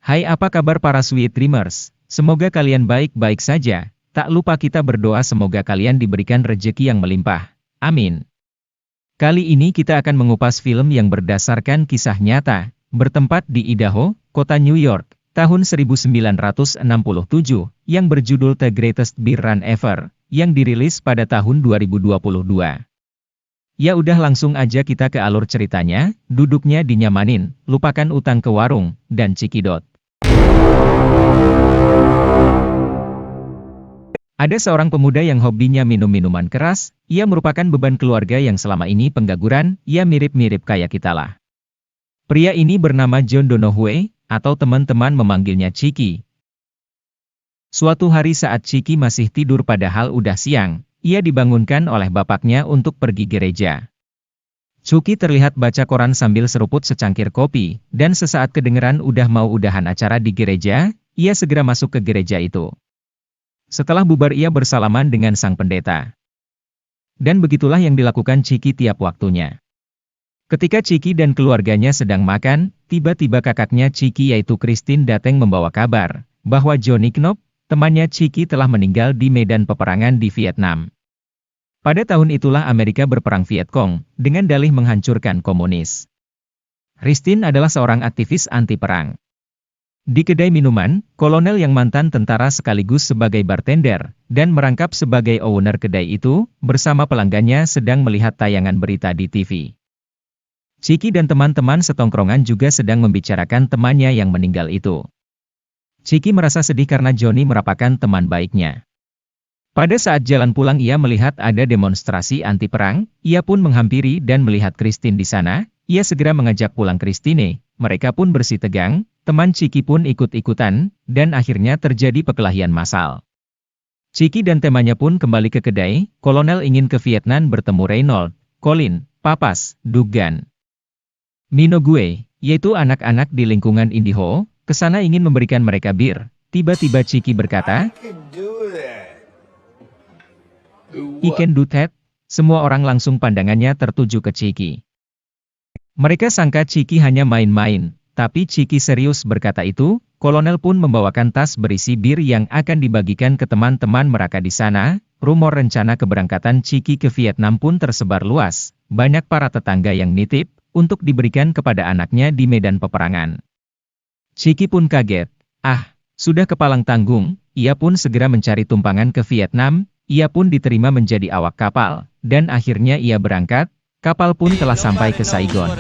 Hai, apa kabar para sweet dreamers? Semoga kalian baik-baik saja. Tak lupa kita berdoa semoga kalian diberikan rejeki yang melimpah. Amin. Kali ini kita akan mengupas film yang berdasarkan kisah nyata, bertempat di Idaho, kota New York, tahun 1967, yang berjudul The Greatest Beer Run Ever, yang dirilis pada tahun 2022. Ya udah, langsung aja kita ke alur ceritanya. Duduknya dinyamanin, lupakan utang ke warung, dan cikidot. Ada seorang pemuda yang hobinya minum minuman keras. Ia merupakan beban keluarga yang selama ini pengangguran. Ia mirip-mirip kayak kita lah. Pria ini bernama John Donohue, atau teman-teman memanggilnya Chiki. Suatu hari saat Chiki masih tidur padahal udah siang, ia dibangunkan oleh bapaknya untuk pergi gereja. Chiki terlihat baca koran sambil seruput secangkir kopi, dan sesaat kedengeran udah mau udahan acara di gereja, ia segera masuk ke gereja itu. Setelah bubar ia bersalaman dengan sang pendeta. Dan begitulah yang dilakukan Chiki tiap waktunya. Ketika Chiki dan keluarganya sedang makan, tiba-tiba kakaknya Chiki yaitu Christine datang membawa kabar, bahwa Johnny Knopp, temannya Chiki telah meninggal di medan peperangan di Vietnam. Pada tahun itulah Amerika berperang Vietcong, dengan dalih menghancurkan komunis. Christine adalah seorang aktivis anti-perang. Di kedai minuman, kolonel yang mantan tentara sekaligus sebagai bartender, dan merangkap sebagai owner kedai itu, bersama pelanggannya sedang melihat tayangan berita di TV. Chiki dan teman-teman setongkrongan juga sedang membicarakan temannya yang meninggal itu. Chiki merasa sedih karena Johnny merupakan teman baiknya. Pada saat jalan pulang ia melihat ada demonstrasi anti-perang, ia pun menghampiri dan melihat Christine di sana, ia segera mengajak pulang Christine, mereka pun bersih tegang, teman Chiki pun ikut-ikutan, dan akhirnya terjadi perkelahian massal. Chiki dan temannya pun kembali ke kedai, kolonel ingin ke Vietnam bertemu Reynold, Colin, Papas, Dugan, Minogue, yaitu anak-anak di lingkungan Idaho, ke sana ingin memberikan mereka bir. Tiba-tiba Chiki berkata, "I can do that." Semua orang langsung pandangannya tertuju ke Chiki. Mereka sangka Chiki hanya main-main, tapi Chiki serius berkata itu. Kolonel pun membawakan tas berisi bir yang akan dibagikan ke teman-teman mereka di sana. Rumor rencana keberangkatan Chiki ke Vietnam pun tersebar luas. Banyak para tetangga yang nitip untuk diberikan kepada anaknya di medan peperangan. Chiki pun kaget. Sudah kepalang tanggung, ia pun segera mencari tumpangan ke Vietnam. Ia pun diterima menjadi awak kapal, dan akhirnya ia berangkat. Kapal pun telah sampai ke Saigon.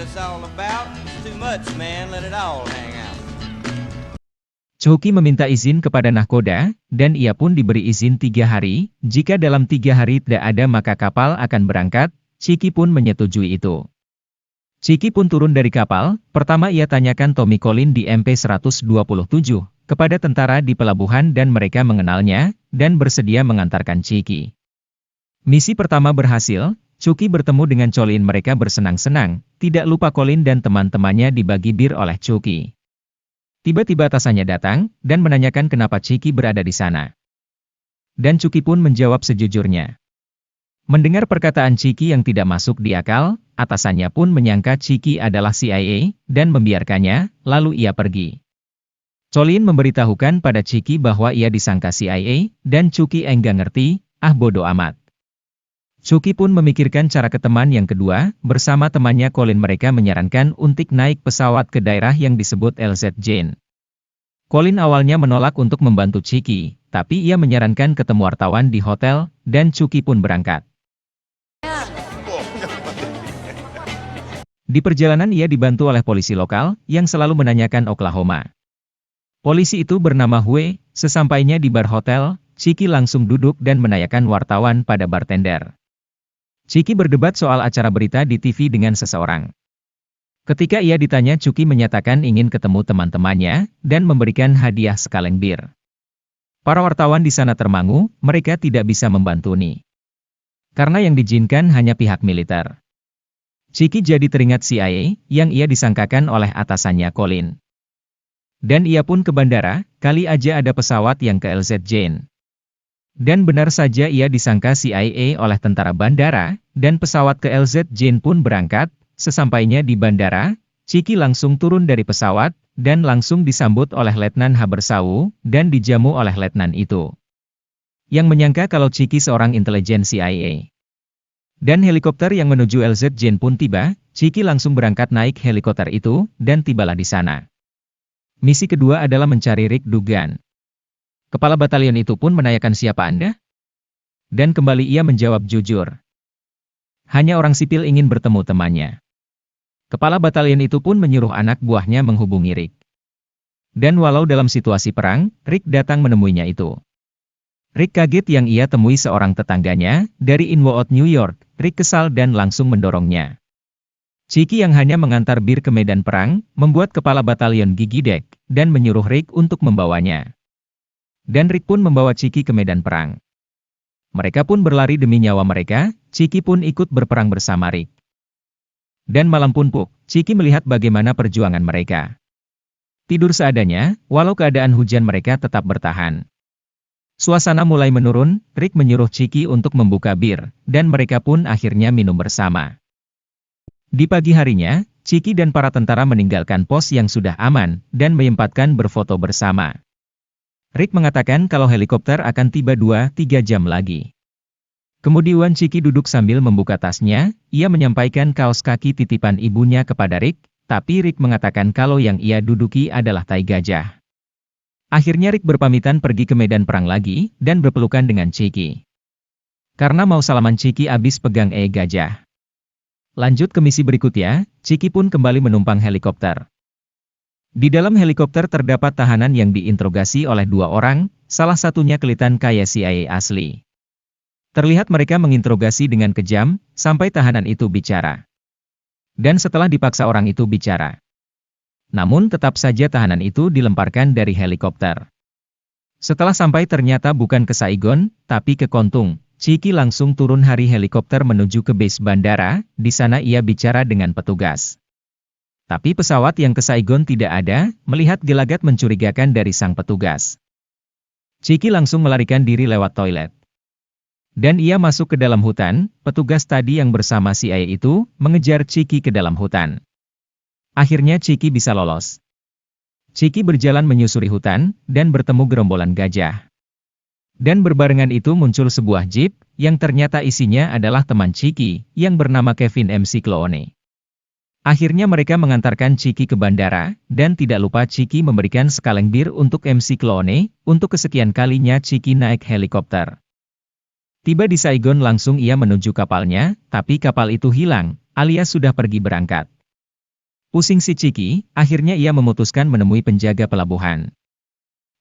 Chiki meminta izin kepada nahkoda, dan ia pun diberi izin 3 hari. Jika dalam 3 hari tidak ada maka kapal akan berangkat. Chiki pun menyetujui itu. Chiki pun turun dari kapal. Pertama ia tanyakan Tommy Colin di MP-127, kepada tentara di pelabuhan dan mereka mengenalnya, dan bersedia mengantarkan Chiki. Misi pertama berhasil, Chiki bertemu dengan Colin, mereka bersenang-senang, tidak lupa Colin dan teman-temannya dibagi bir oleh Chiki. Tiba-tiba atasannya datang, dan menanyakan kenapa Chiki berada di sana. Dan Chiki pun menjawab sejujurnya. Mendengar perkataan Chiki yang tidak masuk di akal, atasannya pun menyangka Chiki adalah CIA, dan membiarkannya, lalu ia pergi. Colin memberitahukan pada Chiki bahwa ia disangka CIA, dan Chiki enggak ngerti, bodo amat. Chiki pun memikirkan cara ke teman yang kedua, bersama temannya Colin mereka menyarankan untuk naik pesawat ke daerah yang disebut LZJ. Colin awalnya menolak untuk membantu Chiki, tapi ia menyarankan ketemu wartawan di hotel, dan Chiki pun berangkat. Di perjalanan ia dibantu oleh polisi lokal, yang selalu menanyakan Oklahoma. Polisi itu bernama Hue. Sesampainya di bar hotel, Chiki langsung duduk dan menanyakan wartawan pada bartender. Chiki berdebat soal acara berita di TV dengan seseorang. Ketika ia ditanya, Chiki menyatakan ingin ketemu teman-temannya, dan memberikan hadiah sekaleng bir. Para wartawan di sana termangu, mereka tidak bisa membantu nih. Karena yang diizinkan hanya pihak militer. Chiki jadi teringat CIA, yang ia disangkakan oleh atasannya Colin. Dan ia pun ke bandara, kali aja ada pesawat yang ke LZJ. Dan benar saja ia disangka CIA oleh tentara bandara, dan pesawat ke LZJ pun berangkat. Sesampainya di bandara, Chiki langsung turun dari pesawat, dan langsung disambut oleh Letnan Habersau, dan dijamu oleh letnan itu. Yang menyangka kalau Chiki seorang intelijen CIA. Dan helikopter yang menuju LZJ pun tiba, Chiki langsung berangkat naik helikopter itu, dan tibalah di sana. Misi kedua adalah mencari Rick Dugan. Kepala batalion itu pun menanyakan siapa Anda? Dan kembali ia menjawab jujur. Hanya orang sipil ingin bertemu temannya. Kepala batalion itu pun menyuruh anak buahnya menghubungi Rick. Dan walau dalam situasi perang, Rick datang menemuinya itu. Rick kaget yang ia temui seorang tetangganya, dari Inwood, New York. Rick kesal dan langsung mendorongnya. Chiki yang hanya mengantar bir ke medan perang, membuat kepala batalion gigi dek, dan menyuruh Rick untuk membawanya. Dan Rick pun membawa Chiki ke medan perang. Mereka pun berlari demi nyawa mereka, Chiki pun ikut berperang bersama Rick. Dan malam pun Chiki melihat bagaimana perjuangan mereka. Tidur seadanya, walau keadaan hujan mereka tetap bertahan. Suasana mulai menurun, Rick menyuruh Chiki untuk membuka bir, dan mereka pun akhirnya minum bersama. Di pagi harinya, Chiki dan para tentara meninggalkan pos yang sudah aman, dan menyempatkan berfoto bersama. Rick mengatakan kalau helikopter akan tiba 2-3 jam lagi. Kemudian Chiki duduk sambil membuka tasnya, ia menyampaikan kaos kaki titipan ibunya kepada Rick, tapi Rick mengatakan kalau yang ia duduki adalah tai gajah. Akhirnya Rick berpamitan pergi ke medan perang lagi, dan berpelukan dengan Chiki. Karena mau salaman Chiki abis pegang gajah. Lanjut ke misi berikutnya, Chiki pun kembali menumpang helikopter. Di dalam helikopter terdapat tahanan yang diinterogasi oleh 2 orang, salah satunya kelihatan kayak CIA asli. Terlihat mereka menginterogasi dengan kejam, sampai tahanan itu bicara. Dan setelah dipaksa orang itu bicara. Namun tetap saja tahanan itu dilemparkan dari helikopter. Setelah sampai ternyata bukan ke Saigon, tapi ke Kontung, Chiki langsung turun dari helikopter menuju ke base bandara, di sana ia bicara dengan petugas. Tapi pesawat yang ke Saigon tidak ada, melihat gelagat mencurigakan dari sang petugas. Chiki langsung melarikan diri lewat toilet. Dan ia masuk ke dalam hutan, petugas tadi yang bersama CIA itu, mengejar Chiki ke dalam hutan. Akhirnya Chiki bisa lolos. Chiki berjalan menyusuri hutan, dan bertemu gerombolan gajah. Dan berbarengan itu muncul sebuah jeep, yang ternyata isinya adalah teman Chiki, yang bernama Kevin McCloone. Akhirnya mereka mengantarkan Chiki ke bandara, dan tidak lupa Chiki memberikan sekaleng bir untuk McCloone, untuk kesekian kalinya Chiki naik helikopter. Tiba di Saigon langsung ia menuju kapalnya, tapi kapal itu hilang, alias sudah pergi berangkat. Pusing si Chiki, akhirnya ia memutuskan menemui penjaga pelabuhan.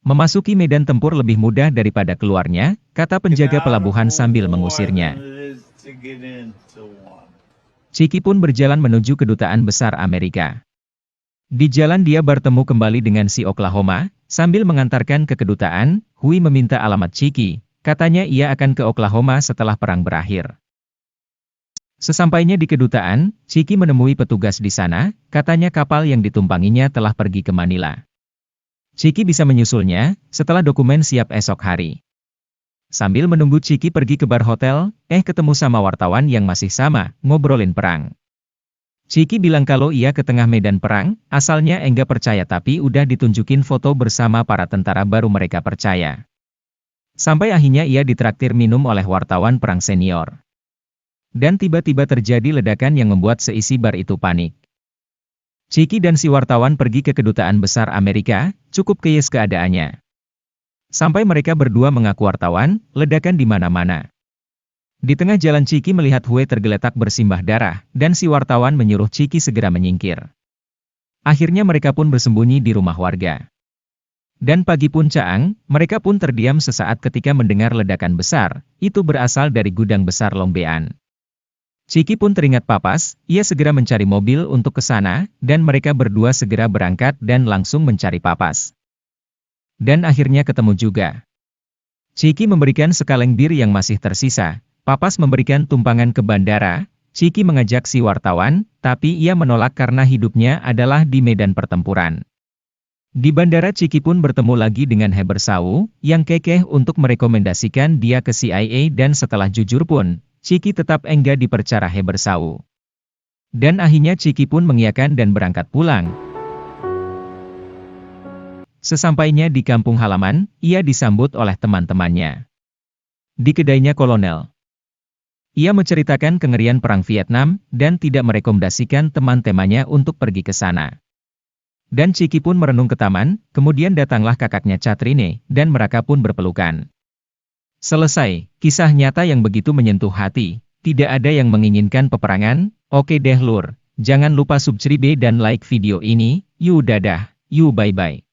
Memasuki medan tempur lebih mudah daripada keluarnya, kata penjaga pelabuhan sambil mengusirnya. Chiki pun berjalan menuju kedutaan besar Amerika. Di jalan dia bertemu kembali dengan si Oklahoma, sambil mengantarkan ke kedutaan, Hui meminta alamat Chiki. Katanya ia akan ke Oklahoma setelah perang berakhir. Sesampainya di kedutaan, Chiki menemui petugas di sana, katanya kapal yang ditumpanginya telah pergi ke Manila. Chiki bisa menyusulnya, setelah dokumen siap esok hari. Sambil menunggu Chiki pergi ke bar hotel, ketemu sama wartawan yang masih sama, ngobrolin perang. Chiki bilang kalau ia ke tengah medan perang, asalnya enggak percaya tapi udah ditunjukin foto bersama para tentara baru mereka percaya. Sampai akhirnya ia ditraktir minum oleh wartawan perang senior. Dan tiba-tiba terjadi ledakan yang membuat seisi bar itu panik. Chiki dan si wartawan pergi ke kedutaan besar Amerika, cukup kees keadaannya. Sampai mereka berdua mengaku wartawan, ledakan di mana-mana. Di tengah jalan Chiki melihat Hue tergeletak bersimbah darah, dan si wartawan menyuruh Chiki segera menyingkir. Akhirnya mereka pun bersembunyi di rumah warga. Dan pagi pun caang, mereka pun terdiam sesaat ketika mendengar ledakan besar, itu berasal dari gudang besar Longbean. Chiki pun teringat Papas, ia segera mencari mobil untuk ke sana, dan mereka berdua segera berangkat dan langsung mencari Papas. Dan akhirnya ketemu juga. Chiki memberikan sekaleng bir yang masih tersisa, Papas memberikan tumpangan ke bandara, Chiki mengajak si wartawan, tapi ia menolak karena hidupnya adalah di medan pertempuran. Di bandara Chiki pun bertemu lagi dengan Habersau, yang kekeh untuk merekomendasikan dia ke CIA dan setelah jujur pun, Chiki tetap enggak dipercaya Habersau. Dan akhirnya Chiki pun mengiyakan dan berangkat pulang. Sesampainya di kampung halaman, ia disambut oleh teman-temannya. Di kedainya Kolonel. Ia menceritakan kengerian Perang Vietnam, dan tidak merekomendasikan teman-temannya untuk pergi ke sana. Dan Ciki pun merenung ke taman, kemudian datanglah kakaknya Catrine, dan mereka pun berpelukan. Selesai, kisah nyata yang begitu menyentuh hati. Tidak ada yang menginginkan peperangan. Oke deh lur, jangan lupa subscribe dan like video ini. Yuk dadah, yuk bye-bye.